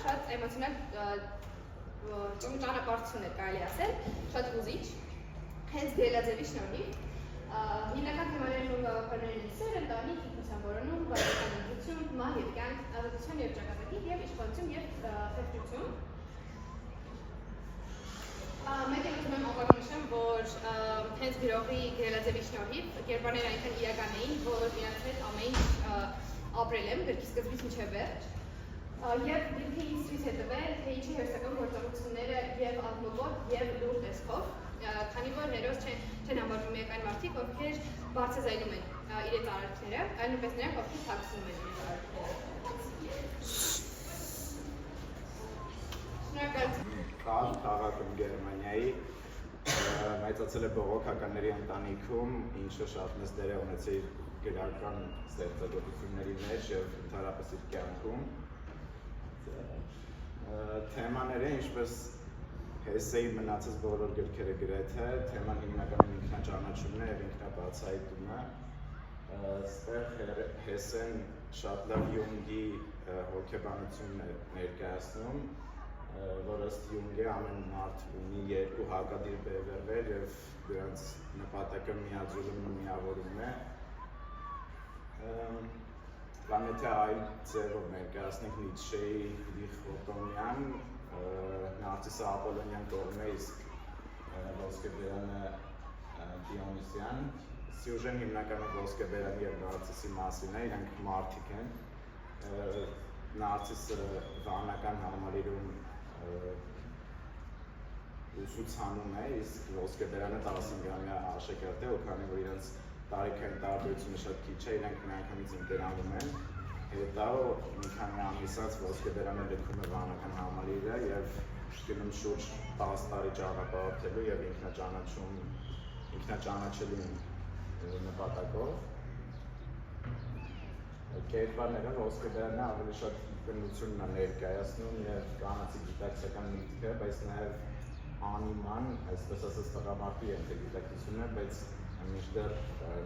շատ էմոցիոնալ ճանապարհություն էր կարելի ասել, շատ հուզիչ, հենց գրելաձևի շնորհիվ։ Հիմնական թեմաներն ու գաղափարներն են սեր, ընտանիք, ինքնության որոնում, բարեկամություն, ընդդիմություն, մահ և կյանք, ազատություն և ճակատագիր և իշխանություն և խեղճություն։ Մեկ էլ ուզում եմ ողջունեմ, որ հենց գրողի գրելաձևի շնորհիվ կերպարները այնքան իրական էին, որ իրենց հետ ամեն ինչ ապրել եմ գրքի սկզբից մինչև վերջ։ Եվ գրքը ինձ ցույց է տվել, թե ինչի հերոսական գործողությունները և աղմուկով և լուր տեսքով, քանի որ հերոս չեն համարվում միակ այն մարդիկ, ովքեր բարձրաձայնում են իրենց արարքները, այլ նույնպես նրանք, ովքեր թաքցնում են իրենց արարքները։ Շնորհակալություն։ Կար քաղաքում Գերմանիայի մեծացել է բողոքականների ընտանիքում, ինչը շատ մեծ դեր է ունեցել գրական ստեղծագործությունների մեջ և ընդհանրապես իր կյանքում։ Թեմաները, ինչպես Հեսեի մնացած բոլոր գրքերը գրեթե, թեման հիմնականում ինքնաճանաչումն է և ինքնաբացահայտումը։ Ստեղ Հեսեն շատ լավ Յունգի հոգեբանությունն է ներկայացնում, որ ըստ Յունգի ամեն մարդ ունի երկու հակադիր բևեռներ և դրանց նպատակը միաձուլումն ու միավորումն է։ Կամ եթե այլ ձևով ներկայացնենք Նիցշեի դիխոտոմիան, Նարցիսը Ապոլոնյան կողմն է, իսկ Ոսկեբերանը Դիոնիսյան։ Սյուժեն հիմնականում Ոսկեբերանի և Նարցիսի մասին է, իրանք մարդիկ են։ Նարցիսը վանական համալիրում ուսուցանում է, իսկ Ոսկեբերանը 15-ամյա աշակերտ է, ու քանի որ իրենց տարիքային տարբերությունը շատ քիչ է, իրանք միանգամից ընկերանում են։ Հետո մի քանի ամիս անց Ոսկեբերանը լքում է վանական համալիրը և գնում շուրջ 10 տարի ճանապարհորդելու և ինքնաճանաչելու նպատակով։ Կերպարները Ոսկեբերանը ավելի շատ բնությունն է ներկայացնում և կանացի գիտակցական միտքը, բայց նաև անիման, այսպես ասած տղամարդու ենթագիտակցությունը, բայց մինչդեռ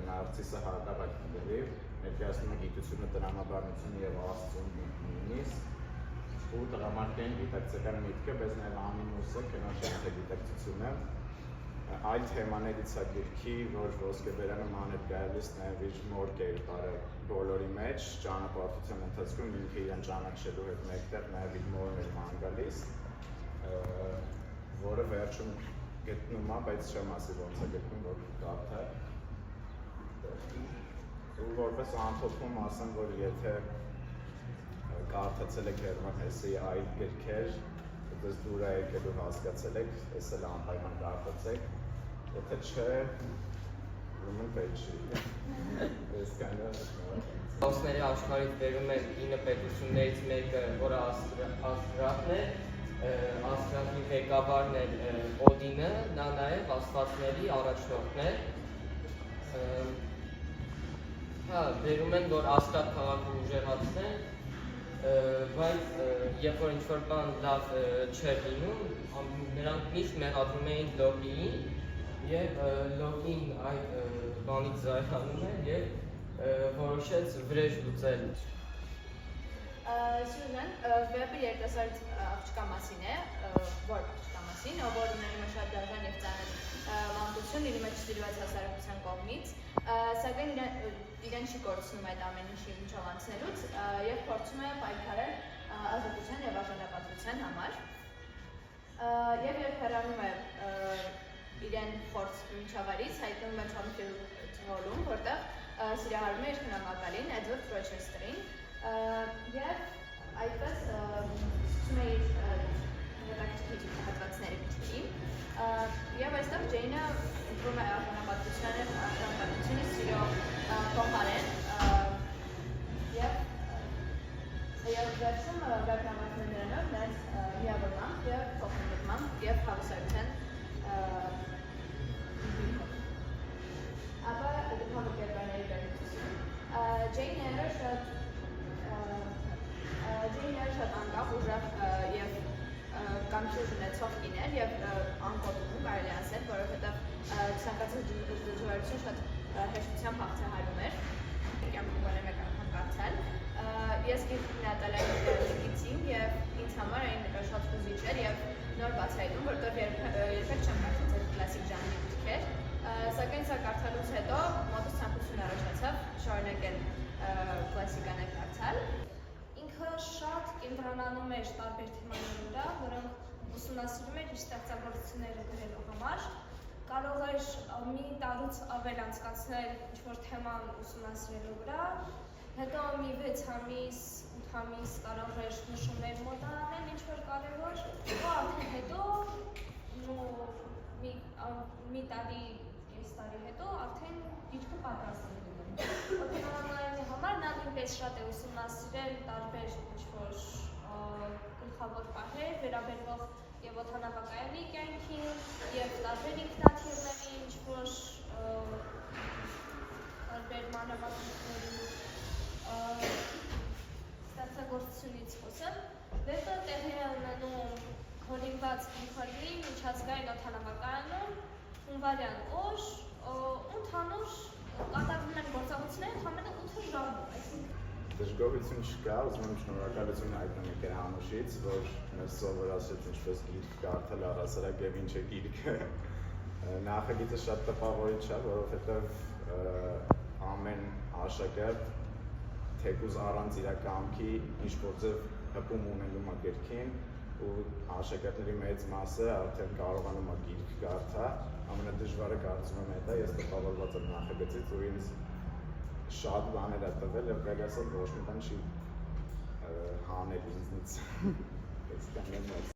Նարցիսը հակառակն բերիվ, ներկայացնում է գիտությունը, տրամաբանությունը և Աստծուն նույնիսկ, ու տղամարդկային գիտակցական միտքը, բայց նաև անիմուսը, կնոջ ենթագիտակցությունը։ Այլ թեմաներից է գրքի, որ Ոսկեբերանը մանր գալիս նաև իր մոր կերպարը բոլորի մեջ, ճանապարհորդության ընթացքում ինքը իրեն ճանաչելու հետ մեկտեղ նաև իր մորն էր ման գալիս, որը վերջում գտնում է, բայց չեմ ասի ոնց է գտնում, որ կարդա։ Ու որպես ամփոփում ասեմ, որ եթե կարդացել եք Հերման Հեսեի այլ գրքեր, դες դուր է եկել ու հասկացել եք, ես էլ անպայման կարդացեք, եթե չէ, ուրեմն պետք չի։ Ես կանա Ասների աշխարհից բերում են 9 պետություններից մեկը, որը Աստրատն է, Աստրատի ղեկավարն է Օդինը, նա նաև աստվածների առաջնորդն է։ Բերում են, որ Աստրատ քաղաքը ուժեղացնեն, բայց երբ որ ինչ-որ բան լավ չէր լինում, նրանք միշտ մեղադրում էին Լոկիին, և Լոկին այդ բանից զայրանում էր և որոշեց վրեժ լուծել։ Սյուզան վեպը երիտասարդ աղջկա մասին է, որ աղջկա մասին, ով որ ունենում է շատ դաժան և ծանր մանկություն, լինում է չտիրված հասարակության կողմից, սակայն իրեն չի կորցնում այդ ամեն ինչի միջով անցնելուց և փորձում է պայքարել ազատության և արժանապատվության համար։ Եվ երբ հեռանում է իրեն փորձ միջավայրից, հայտնվում է Չամփիռոլում, որտեղ սիրահարվում է իր քննադատին Էդվարդ Ռոչեստրին, և այդպես սկսում է իր հետաքրքիր հատվածները գտնել, և այստեղ Ջեյնը ընտրում է արժանապատվությունը սիրո փոխարեն, և վերջում վերջնավորվում է նրանով նրանց միավորմամբ և փոխհմտմամբ և հավասարության հիմքով։ Ապա դեպի կերպարների վերլուծություն։ Ջեյնը շատ անկախ, ուժեղ և կանչուժ ունեցող կին էր և անկոտրում կարելի ասել, որովհետև ցանկացած դժվարություն շատ հեշտությամբ հաղթահարում էր։ կյանքում գոնե մեկ անգամ կարդալ։ Ես գիրքն ատել եմ լիգիցին եւ ինձ համար այն շատ հուզիչ էր եւ նոր բացահայտում, որտեղ երբեք չեմ կարդալ այդ կլասիկ ժանրի գրքեր, սակայն սա կարդալուց հետո մոտս ցանկություն առաջացավ շարունակել կլասիկաներ կարդալ։ Ինքը շատ կենտրոնանում էր տարբեր թեմաների վրա, որոնք ուսումնասիրում էր իր ստեղծագործությունները գրելու համար։ Կարող էր մի տարուց ավել անցկացնել ինչ-որ թեման ուսումնասիրելու վրա, հետո մի 6 ամիս, 8 ամիս կարող էր նշումներ մոտանել ինչ-որ կարևոր, ու արդեն հետո մի տարի, կես տարի հետո արդեն գիրքը պատրաստ է լինում։ Օդանավակայանի համար նա նույնպես շատ է ուսումնասիրել տարբեր ինչ-որ գլխավոր պահեր, վերաբերող եւ օդանավակայանի կյանքին, եւ տարբեր ինքնաթիռների ինչ-որ տարբեր մանրամասնությունների ստեղծագործությունից խոսեմ, վեպը տեղի է ունենում հորինված Բուխարիի միջազգային օդանավակայանում հունվարյան օր, ընդհանուր կատարվում են գործողությունները ընդամենը 8 ժամում, այսինքն Դժգոհություն չկա, ուզում եմ շնորհակալություն հայտնել Գերանուշից, որ մեզ սովորացրեց ինչպես գիրք կարդալ առհասարակ եւ ինչ է գիրքը։ Նախագիծը շատ տպավորիչ է, որովհետեւ ամեն աշակերտ թեկուզ առանց իր կամքի ինչ-որ ձև հպում ունենում է գրքին ու աշակերտների մեծ մասը արդեն կարողանում է գիրք կարդա, ամենադժվարը կարծում եմ դա, ես տպավորված եմ նախագծից ու ինձ շատ բաներ է տվել եւ կարելի ասել ոչ մի բան չի հանել ինձնից։ Այս կամենը